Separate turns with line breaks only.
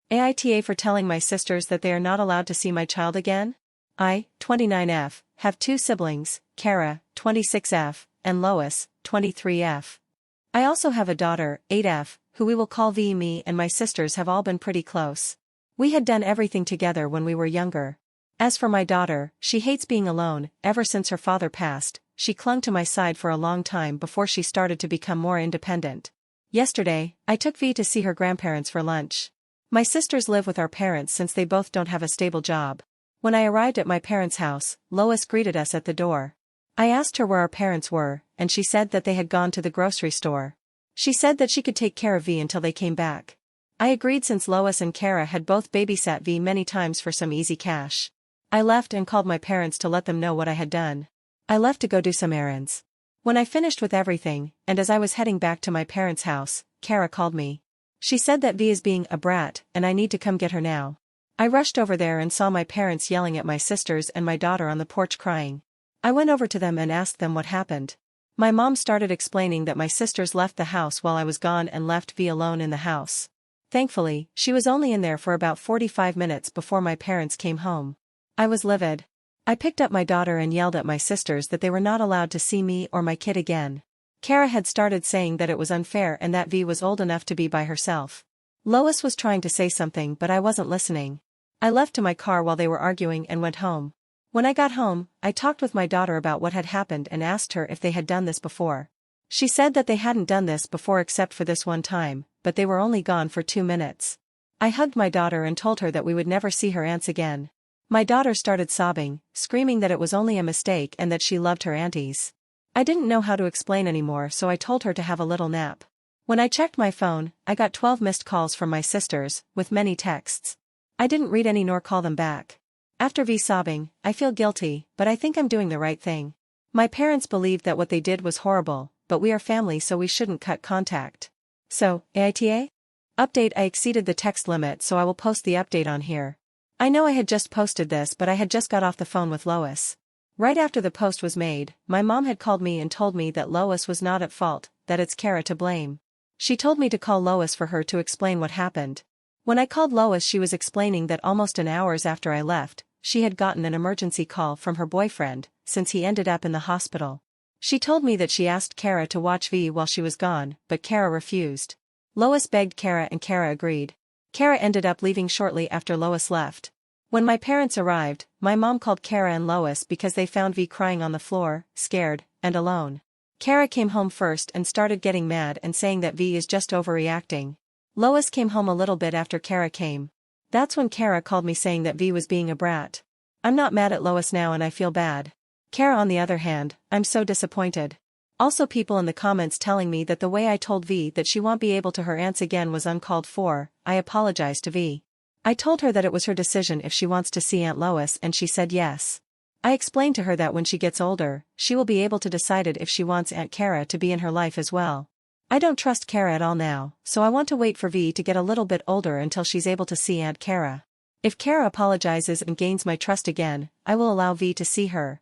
AITA for telling my sisters that they are not allowed to see my child again? I, 29F, have two siblings, Kara, 26F, and Lois, 23F. I also have a daughter, 8F, who we will call V. Me and my sisters have all been pretty close. We had done everything together when we were younger. As for my daughter, she hates being alone. Ever since her father passed, she clung to my side for a long time before she started to become more independent. Yesterday, I took V to see her grandparents for lunch. My sisters live with our parents since they both don't have a stable job. When I arrived at my parents' house, Lois greeted us at the door. I asked her where our parents were, and she said that they had gone to the grocery store. She said that she could take care of V until they came back. I agreed since Lois and Kara had both babysat V many times for some easy cash. I left and called my parents to let them know what I had done. I left to go do some errands. When I finished with everything, and as I was heading back to my parents' house, Kara called me. She said that V is being a brat and I need to come get her now. I rushed over there and saw my parents yelling at my sisters and my daughter on the porch crying. I went over to them and asked them what happened. My mom started explaining that my sisters left the house while I was gone and left V alone in the house. Thankfully, she was only in there for about 45 minutes before my parents came home. I was livid. I picked up my daughter and yelled at my sisters that they were not allowed to see me or my kid again. Kara had started saying that it was unfair and that V was old enough to be by herself. Lois was trying to say something but I wasn't listening. I left to my car while they were arguing and went home. When I got home, I talked with my daughter about what had happened and asked her if they had done this before. She said that they hadn't done this before except for this one time, but they were only gone for 2 minutes. I hugged my daughter and told her that we would never see her aunts again. My daughter started sobbing, screaming that it was only a mistake and that she loved her aunties. I didn't know how to explain anymore, so I told her to have a little nap. When I checked my phone, I got 12 missed calls from my sisters, with many texts. I didn't read any nor call them back. After V sobbing, I feel guilty, but I think I'm doing the right thing. My parents believed that what they did was horrible, but we are family so we shouldn't cut contact. So, AITA? Update: I exceeded the text limit, so I will post the update on here. I know I had just posted this, but I had just got off the phone with Lois. Right after the post was made, my mom had called me and told me that Lois was not at fault, that it's Kara to blame. She told me to call Lois for her to explain what happened. When I called Lois, she was explaining that almost an hour after I left, she had gotten an emergency call from her boyfriend, since he ended up in the hospital. She told me that she asked Kara to watch V while she was gone, but Kara refused. Lois begged Kara and Kara agreed. Kara ended up leaving shortly after Lois left. When my parents arrived, my mom called Kara and Lois because they found V crying on the floor, scared, and alone. Kara came home first and started getting mad and saying that V is just overreacting. Lois came home a little bit after Kara came. That's when Kara called me saying that V was being a brat. I'm not mad at Lois now and I feel bad. Kara, on the other hand, I'm so disappointed. Also, people in the comments telling me that the way I told V that she won't be able to her aunts again was uncalled for. I apologized to V. I told her that it was her decision if she wants to see Aunt Lois and she said yes. I explained to her that when she gets older, she will be able to decide if she wants Aunt Kara to be in her life as well. I don't trust Kara at all now, so I want to wait for V to get a little bit older until she's able to see Aunt Kara. If Kara apologizes and gains my trust again, I will allow V to see her.